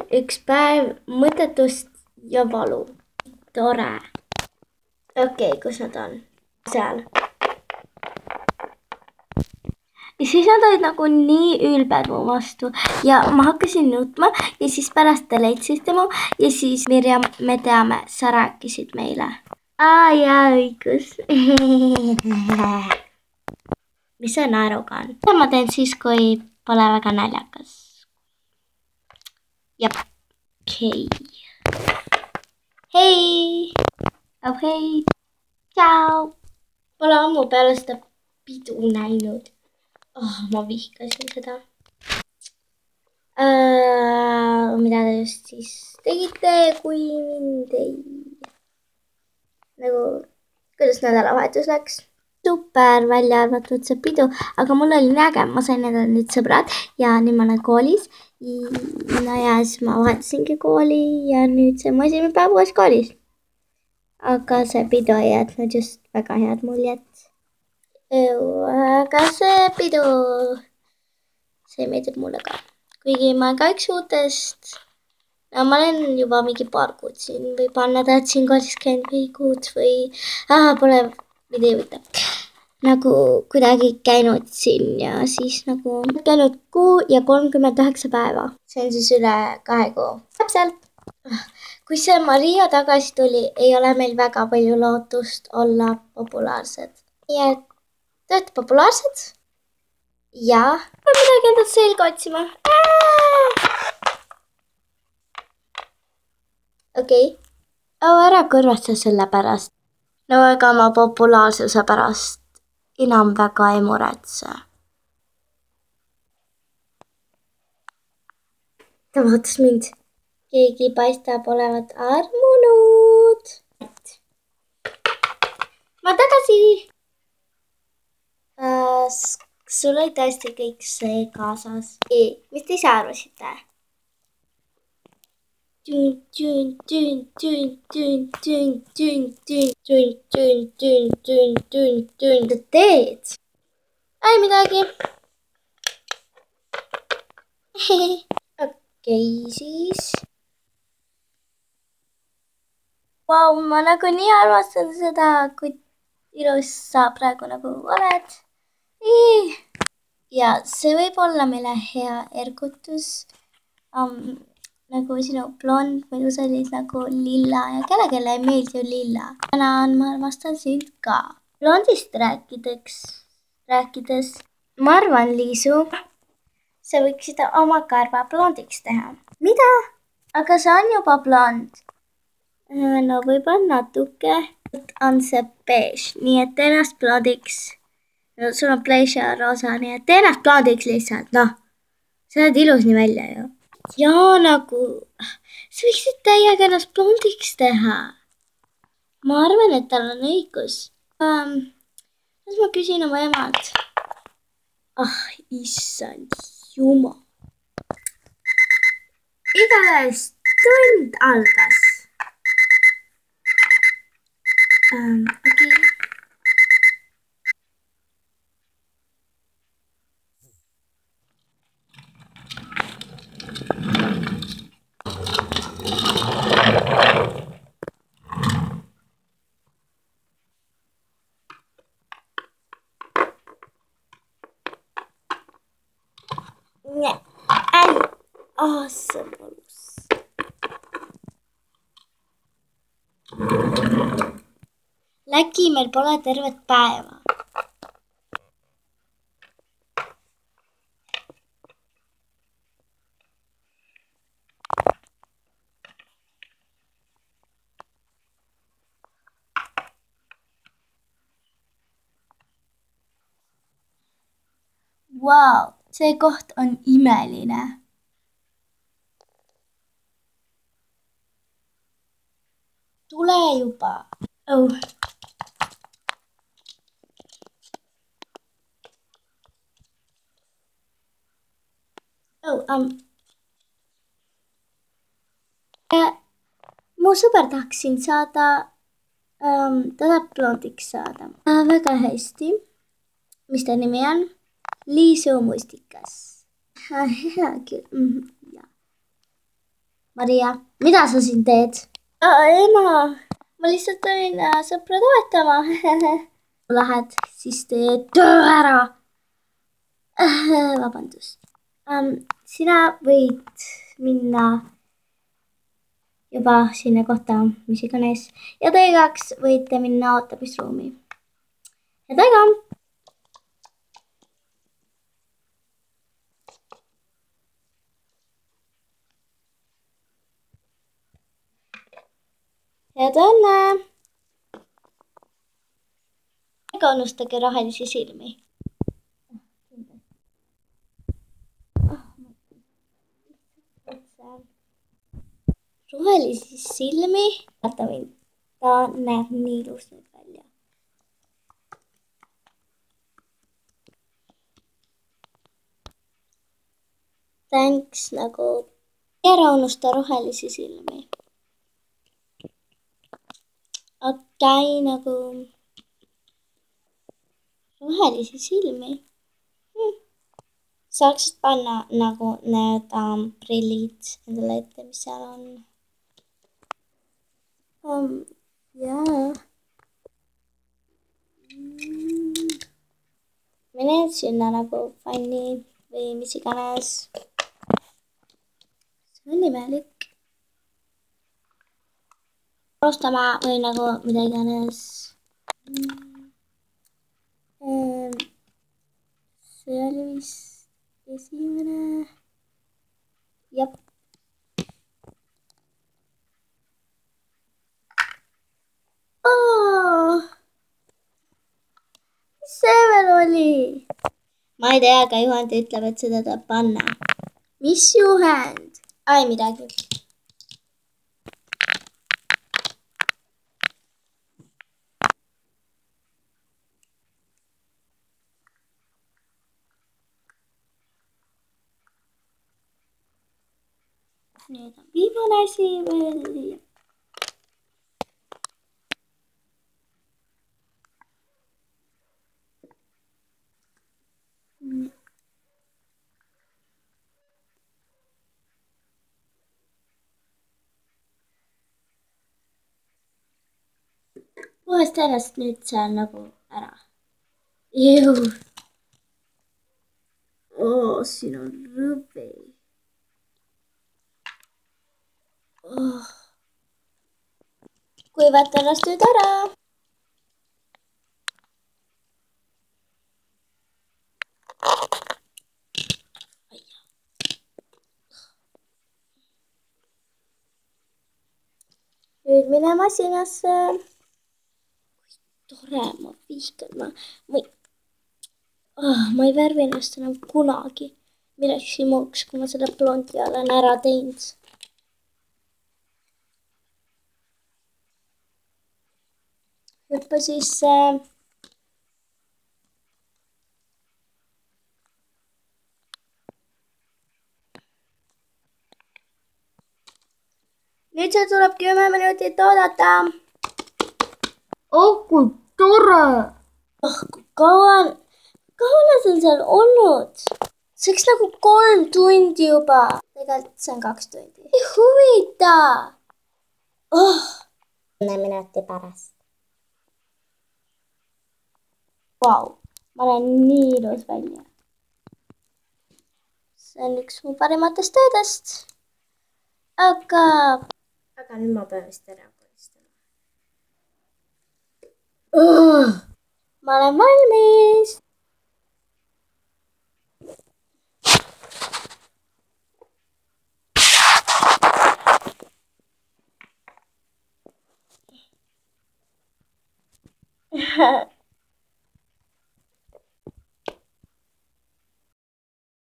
üks päev mõttetust ja valu. Tore. Okei, kus nad on? Seal. Ja siis nad olid nagu nii ülbed mu vastu ja ma hakkasin nutma ja siis pärast te leidsite mu ja siis Mirjam, me teame, sa rääkisid meile. Jaa, õigus. Mis see naeruga on? Mida ma teen siis, kui pole väga naljakas? Jep, okei. Hei! Hei! Tšau! Pole ammu peale seda pidu näinud. Ma vihkasin seda. Mida te just siis tegite, kui mind ei... Nagu, kuidas nädalavahetus läks? Super, välja arvatud see pidu, aga mul oli nii äge, ma sain endale nüüd sõbrad ja nüüd ma olen koolis. No ja siis ma vahetasingi kooli ja nüüd see mu esimene päev uues koolis. Aga see pidu ei jätnud just väga head muljet. Aga see pidu, see meeldib mulle ka. Kuigi ma olen ka üks uutest. No ma olen juba mingi paar kuud siin või paar nädalat siin koolis käinud või kuud või... pole video võtta. Nagu kuidagi käinud siin ja siis nagu käinud kuu ja 39 päeva. See on siis üle 2 kuu. Täpselt. Kui see Maria tagasi tuli, ei ole meil väga palju lootust olla populaarsed. Nii et te olete populaarsed? Jaa. Ma midagi endalt selga otsima. Okei. Ära kõrvasta selle pärast. No ega ma populaarsuse pärast enam väga ei muretse. Ta vaatas mind. Keegi paistab olevat armunud. Ma tagasi. Sul oli tõesti kõik see kaasas. Mis te ise arvasite? Mida teed? Ei midagi. Okei siis. Vau, ma nagu nii armastan seda, kui ilus sa praegu nagu oled. Ja see võib olla meile hea ergutus. Nagu sinu blond, muidu sa olid nagu lilla ja kellelegi ei meeldi ju lilla. Tänan, ma armastan sind ka. Blondist rääkides. Ma arvan, Liisu, sa võiksid oma karva blondiks teha. Mida? Aga see on juba blond. No võib-olla natuke. On see beige, nii et tee ennast blondiks. No sul on beige ja roosa, nii et tee ennast blondiks lihtsalt, noh. Sa oled ilus nii välja ju. Jaa, nagu, sa võiksid täiega ennast blondiks teha. Ma arvan, et tal on õigus. Kas ma küsin oma emalt? Issand jumal. Igatahes tund algas. Okei. See on valus. Läki meil pole tervet päeva. Vau, see koht on imeline. Tule juba. Mu sõber tahaks sind saada, ta tahab blondiks saada. Väga hästi. Mis ta nimi on? Liisu Mustikas. Hea küll. Maria, mida sa siin teed? Ema, ma lihtsalt tulin sõpra toetama. Lähed, siis tee töö ära. Vabandust. Sina võid minna juba sinna kohta, mis iganes. Ja teie kaks võite minna ootamisruumi. Head aega! Head õnne! Ega unustage rohelisi silmi. Rohelisi silmi. Vaata mind. Ta näeb nii ilus nüüd välja. Thanks nagu. Ära unusta rohelisi silmi. Okei, nagu rohelisi silmi. Saaksid panna nagu need prillid endale ette, mis seal on. Jaa. Mene sinna nagu fanni või mis iganes. See on imelik. Alustama või nagu mida iganes. See oli vist esimene. Jep. Mis see veel oli? Ma ei tea, aga juhend ütleb, et seda tuleb panna. Mis juhend? Ai, midagi. Nüüd on viimane asi veel. Vahest ennast nüüd seal nagu ära. Siin on rõve. Kuivata ennast nüüd ära. Nüüd mine masinasse. Tore, ma vihkan. Ma ei värvi ennast enam kunagi millekski muuks, kui ma seda blondi olen ära teinud. Hüppa sisse. Nüüd see tuleb 10 minutit oodata. Kui tore! Kui kaua sa seal olnud? See oleks nagu 3 tundi juba. Tegelikult see on 2 tundi. Ei huvita! 10 minuti pärast. Vau, ma olen nii ilus välja. See on üks mu parimatest töödest. Aga nüüd ma pean vist ära koristama. Ma olen valmis.